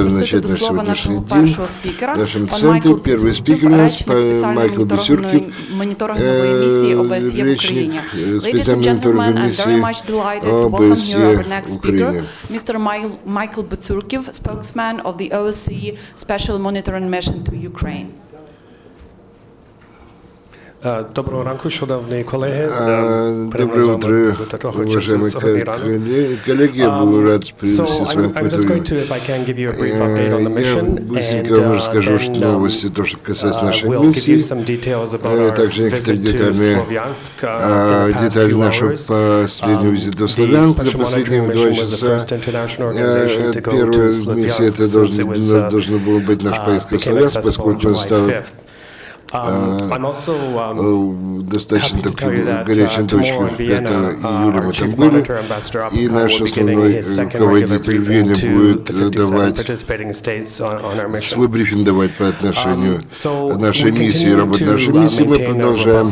запросити до слова нашого першого спікера. Пан Майкл Бociurkiw, речник спеціальної моніторингової місії ОБСЄ в Україні. Ladies and gentlemen, I'm very much delighted to welcome here our next speaker, Mr. Michael Bociurkiw, spokesman of the OSCE Special Monitoring Mission to Ukraine. Доброго ранку, шановні колеги. Доброе утро, уважаемые коллеги. Я был рад присутствовать с вами. Я быстренько вам расскажу новости, то, что касается нашей миссии, также некоторые детали нашего последнего визита в Славянск за последние 2 часа. Первая миссия, это должна была быть наша поездка в Славянск, поскольку он стал достаточно такой горячей точкой. Это июля мы там были, и наш основной руководитель в Вене будет давать свой брифинг давать по отношению к нашей миссии, работе нашей миссии. Мы продолжаем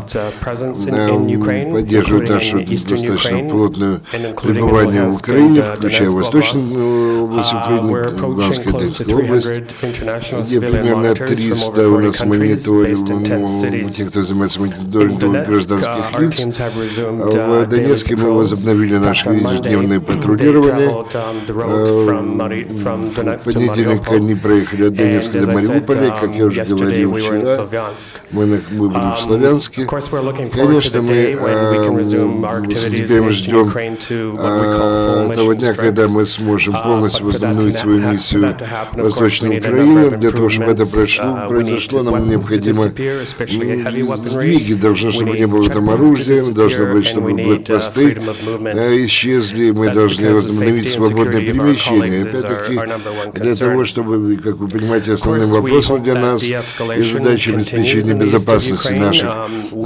поддерживать наше достаточно плотное пребывание в Украине, включая Восточную область Украины, Луганская и Донецкая область, где примерно 300 у нас мониторинг, те, кто занимается мониторингом гражданских лиц. В Донецке мы возобновили наше ежедневное патрулирование. В понедельник они проехали от Донецка до Мариуполя, как я уже говорил вчера. Мы были в Славянске. Конечно, мы теперь ждем того дня, когда мы сможем полностью возобновить свою миссию в Восточной Украине. Для того, чтобы это произошло, нам необходимо сдвиги, должны, чтобы не было там оружия, должно быть, чтобы блокпосты исчезли, мы должны возобновить свободное перемещение. Опять-таки, для того, чтобы, как вы понимаете, основным вопросом для нас и задачей обеспечения безопасности наших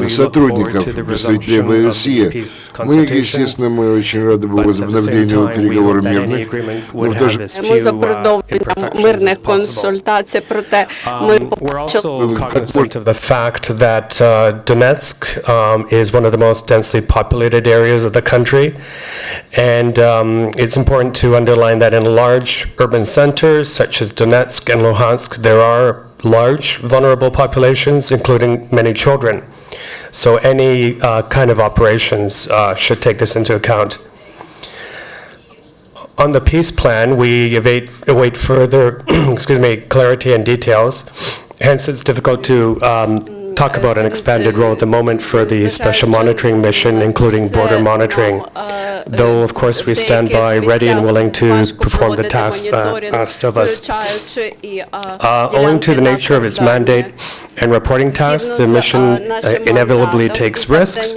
сотрудников, представителей ОБСЕ. Мы, естественно, мы очень рады были возобновлению переговоров мирных, но в то же мирних консультацій, проте ми fact that Donetsk is one of the most densely populated areas of the country, and it's important to underline that in large urban centers such as Donetsk and Luhansk, there are large vulnerable populations, including many children. So any kind of operations should take this into account. On the peace plan, we await further clarity and details. Hence, it's difficult to talk about an expanded role at the moment for the special monitoring mission, including border monitoring, though, of course, we stand by ready and willing to perform the tasks asked of us. Owing to the nature of its mandate and reporting tasks, the mission inevitably takes risks.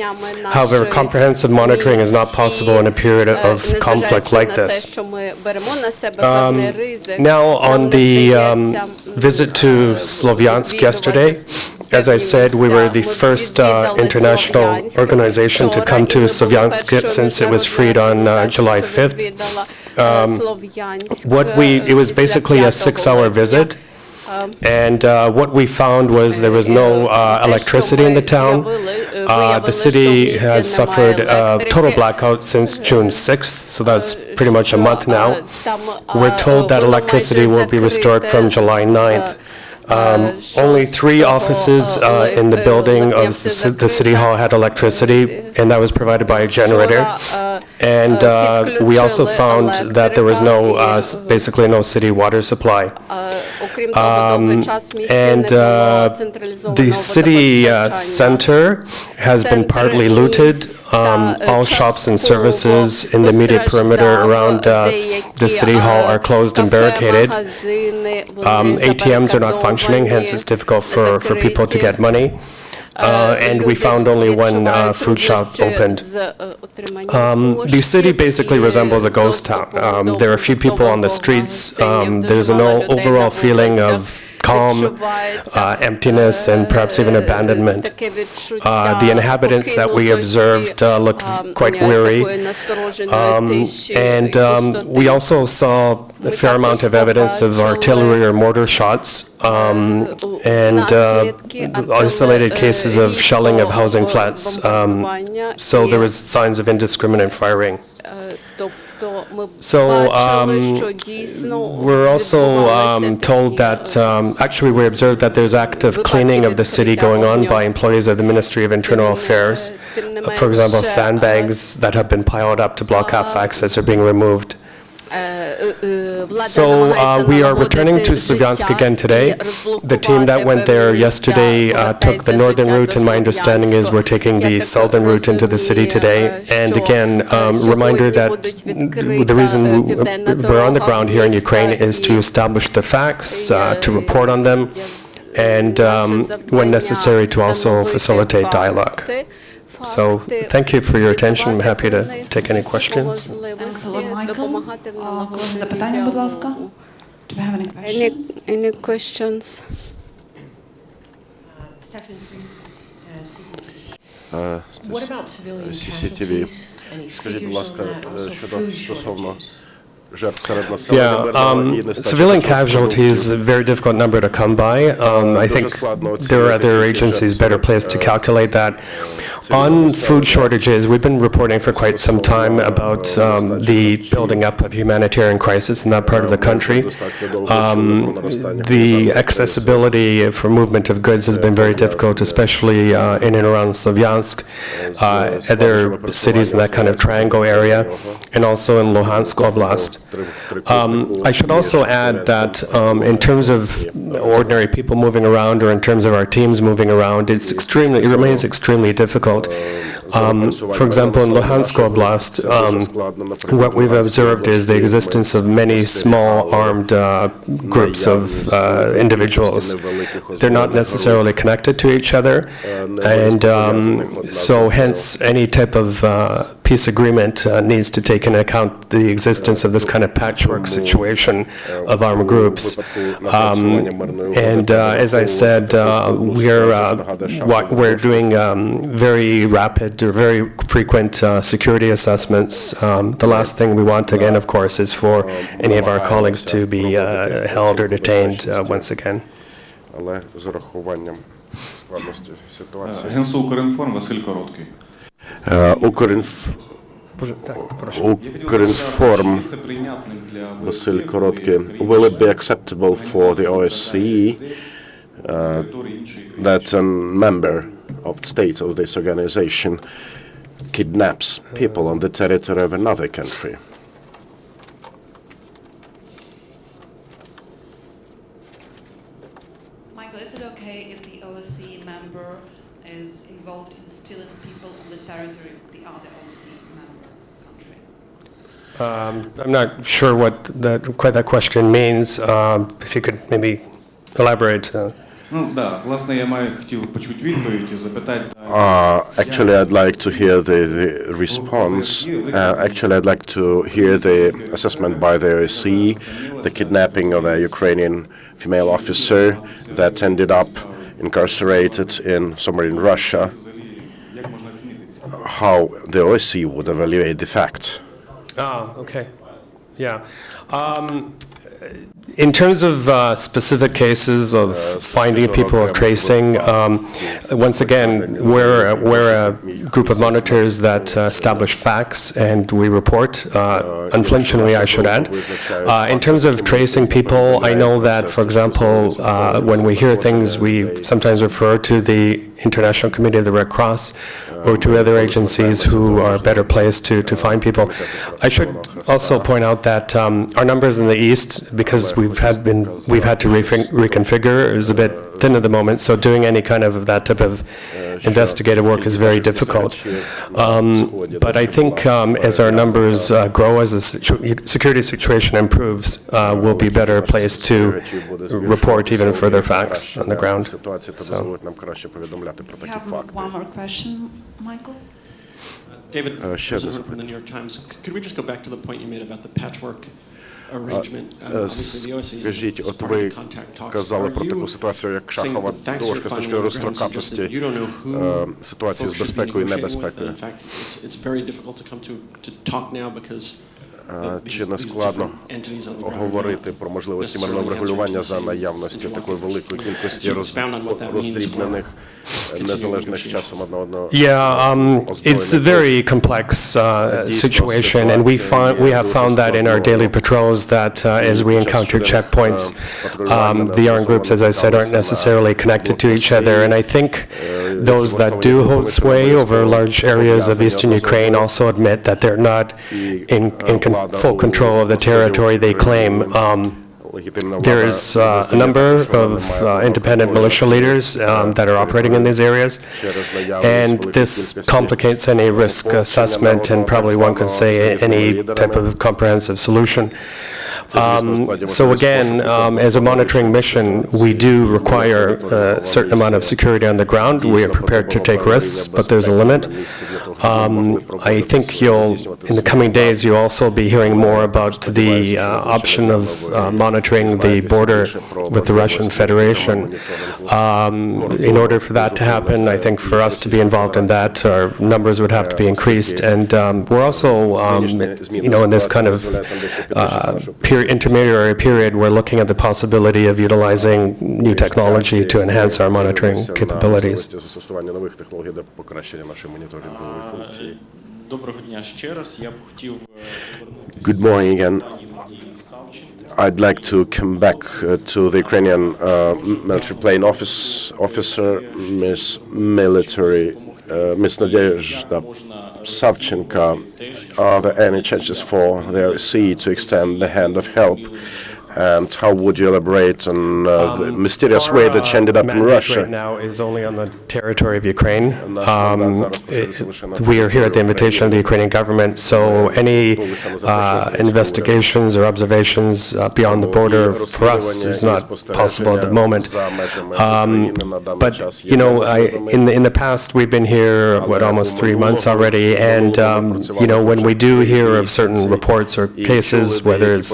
However, comprehensive monitoring is not possible in a period of conflict like this. Now, on the visit to Slovyansk yesterday, as I said, we were the first international organization to come to Slovyansk since it was freed on July 5th. It was basically a 6-hour visit. And what we found was there was no electricity in the town. The city has suffered a total blackout since June 6th, so that's pretty much a month now. We're told that electricity will be restored from July 9th. Only 3 offices in the building of the city hall had electricity, and that was provided by a generator. And we also found that there was basically no city water supply. The city center has been partly looted. All shops and services in the immediate perimeter around the city hall are closed and barricaded. ATMs are not functioning, hence it's difficult for people to get money. And we found only 1 fruit shop opened. The city basically resembles a ghost town. There are few people on the streets. There's an overall feeling of calm, emptiness, and perhaps even abandonment. The inhabitants that we observed looked quite weary. And we also saw a fair amount of evidence of artillery or mortar shots, and isolated cases of shelling of housing flats. So there was signs of indiscriminate firing. So бачили, що дійсно we're also відбувалися told такі, that actually we observed that there's active cleaning of the city going on by employees of the Ministry of Internal Affairs. For example, sandbags that have been piled up to block off access are being removed. So we are returning to Slovyansk again today. The team that went there yesterday took the northern route, and my understanding is we're taking the southern route into the city today. And again, reminder that the reason we're on the ground here in Ukraine is to establish the facts, to report on them, and when necessary to also facilitate dialogue. So thank you for your attention. I'm happy to take any questions. Thanks a lot, Michael. Колеги, запитання, будь ласка. Do we have any questions? Any questions? What about civilian CCTV. casualties? Any Скажіть, будь figures ласка, on that? Also щодо food стосовно shortages. жертв серед населення мирного і нестачі Civilian харчових casualties, a продуктів. very difficult number to come by. I think there are other agencies better placed to calculate that. On food shortages, we've been reporting for quite some time about the building up of humanitarian crisis in that part of the country. The accessibility for movement of goods has been very difficult, especially in and around Slovyansk, other cities in that kind of triangle area, and also in Luhansk Oblast. I should also add that in terms of ordinary people moving around, or in terms of our teams moving around, it remains extremely difficult. For example, in Luhansk Oblast, what we've observed is the existence of many small armed groups of individuals. They're not necessarily connected to each other, and so hence any type of peace agreement needs to take into account the existence of this kind of patchwork situation of armed groups. And as I said, we're doing very rapid or very frequent security assessments. The last thing we want, again, of course, is for any of our colleagues to be held or detained once again. Але з урахуванням складності ситуації. Агентство «Укрінформ», Василь Короткий. Укрінформ, Василь Короткий. Will it be acceptable for the OSCE that a member of the state of this organization kidnaps people on the territory of another country? Michael, is it okay if the OSCE member is involved in stealing people on the territory of the other OSCE member country? I'm not sure what quite that question means. If you could maybe elaborate. Ну, да, власне, я хотів почути відповідь і запитати. Actually, I'd like to hear the response. Actually, I'd like to hear the assessment by the OSCE, the kidnapping of a Ukrainian female officer that ended up incarcerated somewhere in Russia. How the OSCE would evaluate the fact. Okay. Yeah. In terms of specific cases of finding people, of tracing, once again, we're a group of monitors that establish facts and we report, unflinchingly, I should add. In terms of tracing people, I know that, for example, when we hear things, we sometimes refer to the International Committee of the Red Cross or to other agencies who are better placed to find people. I should also point out that our numbers in the east, because we've had to reconfigure, is a bit thin at the moment. So doing any kind of that type of investigative work is very difficult. But I think as our numbers grow, as the security situation improves, we'll be better placed to report even further facts on the ground. So. We have one more question, Michael. David, from the New York Times. Could we just go back to the point you made about the patchwork arrangement? Obviously, the OSCE Скажіть, is от part of ви the contact talks. казали Are про таку you ситуацію, як saying шахова the facts you're дошка з finding точки on зору the ground suggest that строкатості you don't know who ситуації з folks should be безпекою і negotiating with, and небезпекою? in fact, it's very difficult to come to talk now because Чи не складно говорити про можливості мирного врегулювання за наявності такої великої кількості роздрібнених, незалежних часом одне одного? It's a very complex situation, and we have found that in our daily patrols that as we encounter checkpoints, the armed groups, as I said, aren't necessarily connected to each other, and I think those that do hold sway over large areas of eastern Ukraine also admit that they're not in full control of the territory they claim. There is a number of independent militia leaders that are operating in these areas, and this complicates any risk assessment and probably one could say any type of comprehensive solution. So again, as a monitoring mission, we do require a certain amount of security on the ground. We are prepared to take risks, but there's a limit. I think in the coming days, you'll also be hearing more about the option of monitoring the border with the Russian Federation. In order for that to happen, I think for us to be involved in that, our numbers would have to be increased. And we're also, in this kind of intermediary period, we're looking at the possibility of utilizing new technology to enhance our monitoring capabilities. Good morning again. I'd like to come back to the Ukrainian military plane officer, Miss Nadezhda Savchenko. Are there any chances for the OSCE to extend the hand of help? And how would you elaborate on the mysterious way that she ended up in Russia? Right now is only on the territory of Ukraine. We are here at the invitation of the Ukrainian government, so any investigations or observations beyond the border for us is not possible at the moment. But in the past we've been here almost 3 months already, and when we do hear of certain reports or cases, whether it's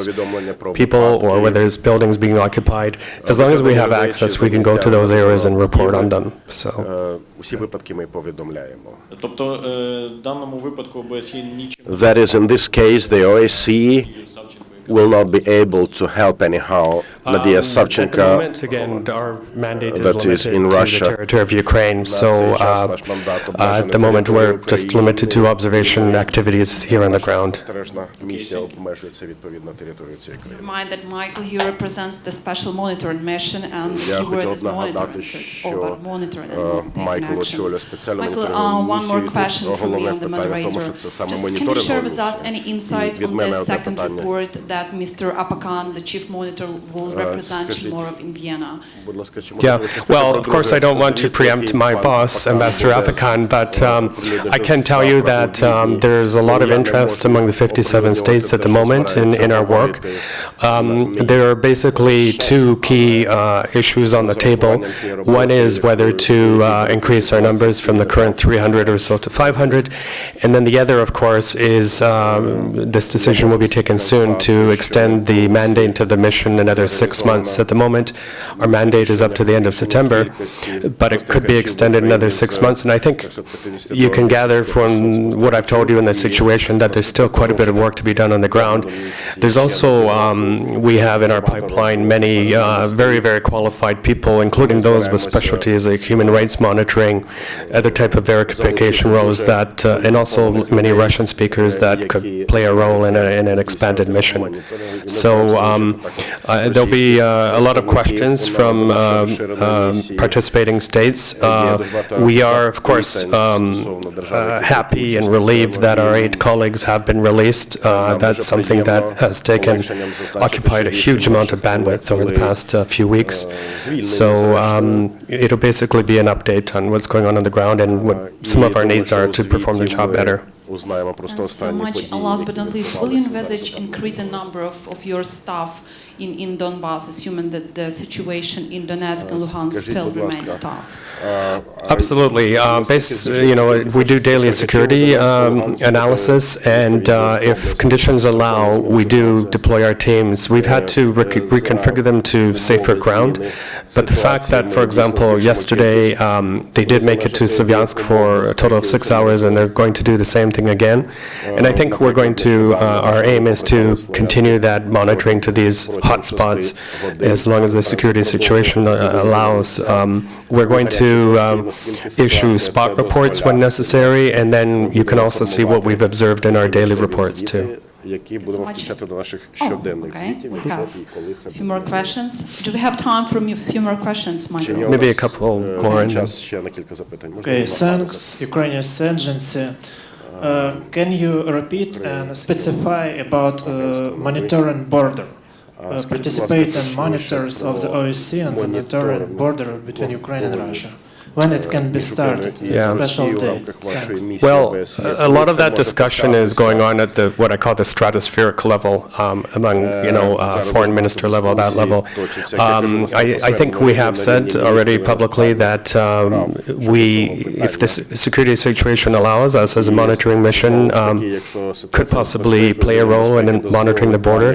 people or whether it's buildings being occupied, as long as we have access, we can go to those areas and report on them. So. That is, in this case, the OSCE will not be able to help anyhow Nadia Savchenko, at the moment, again, our mandate is that is in Russia, to the territory of Ukraine. So at the moment, we're just limited to observation activities here on the ground. Remind that Michael here represents the special monitoring mission, and the keyword is monitoring. So it's all about monitoring and taking actions. Michael, one more question from me on the moderator. Just can you share with us any insights on this second report that Mr. Apakan, the chief monitor, will represent more of in Vienna? Yeah, well, of course, I don't want to preempt my boss, Ambassador Apakan, but I can tell you that there's a lot of interest among the 57 states at the moment in our work. There are basically two key issues on the table. One is whether to increase our numbers from the current 300 or so to 500, and then the other, of course, is this decision will be taken soon to extend the mandate of the mission another 6 months. At the moment, our mandate is up to the end of September, but it could be extended another 6 months. And I think you can gather from what I've told you in this situation that there's still quite a bit of work to be done on the ground. There's also, we have in our pipeline many very, very qualified people, including those with specialties like human rights monitoring, other type of verification roles that, and also many Russian speakers that could play a role in an expanded mission. So there'll be a lot of questions from participating states. We are, of course, happy and relieved that our 8 colleagues have been released. That's something that has occupied a huge amount of bandwidth over the past few weeks. So it'll basically be an update on what's going on the ground and what some of our needs are to perform the job better. And so much, last but not least, will you envisage increasing number of your staff in Donbass, assuming that the situation in Donetsk and Luhansk still remains tough? Absolutely. We do daily security analysis, and if conditions allow, we do deploy our teams. We've had to reconfigure them to safer ground, but the fact that, for example, yesterday they did make it to Slovyansk for a total of 6 hours, and they're going to do the same thing again. And I think we're going to, our aim is to continue that monitoring to these hotspots as long as the security situation allows. We're going to issue spot reports when necessary, and then you can also see what we've observed in our daily reports too. Які будемо включати до наших Oh, щоденних okay. звітів, We якщо have і коли це a few more questions. Do we have time for a few more questions, Michael? Maybe a couple more. And час ще на кілька запитань. Okay, thanks, Ukrainian agency. Can you repeat and specify about monitoring border? Participate and monitors of the OSCE and the monitoring border between Ukraine and Russia. When it can be started? Yeah. Special date. Thanks. Well, a lot of that discussion is going on at the what I call the stratospheric level, among foreign minister level, that level. I think we have said already publicly that if the security situation allows us as a monitoring mission, could possibly play a role in monitoring the border.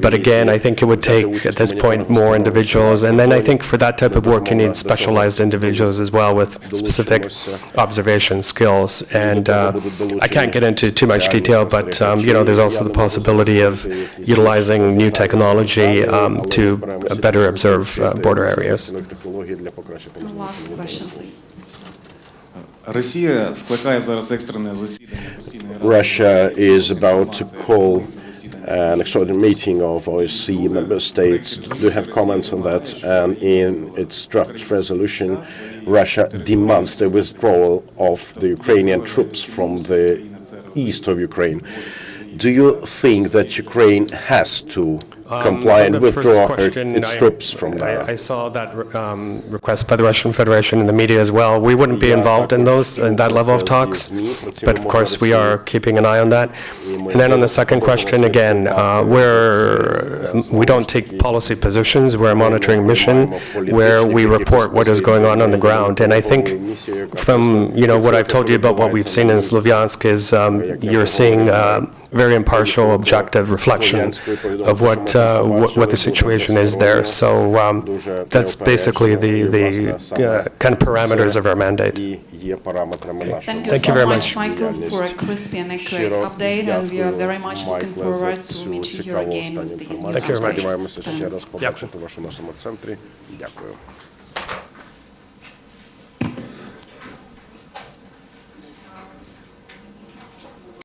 But again, I think it would take at this point more individuals, and then I think for that type of work you need specialized individuals as well with specific observation skills. And I can't get into too much detail, but there's also the possibility of utilizing new technology to better observe border areas. Last question, please. Росія скликає зараз екстрене засідання постійної ради. Russia is about to call an extraordinary meeting of OSCE member states. Do you have comments on that? And in its draft resolution, Russia demands the withdrawal of the Ukrainian troops from the east of Ukraine. Do you think that Ukraine has to comply and withdraw its troops from there? I saw that request by the Russian Federation in the media as well. We wouldn't be involved in that level of talks, but of course we are keeping an eye on that. And then on the second question, again, we don't take policy positions. We're a monitoring mission where we report what is going on the ground. And I think from what I've told you about what we've seen in Slovyansk is you're seeing very impartial, objective reflection of what the situation is there. So that's basically the kind of parameters of our mandate. Thank you very much, Michael, for a crispy and accurate update, and we are very much looking forward to meet you here again with the new Thank you very much. Сподіваємося ще раз Thanks. побачити в вашому центрі. Дякую.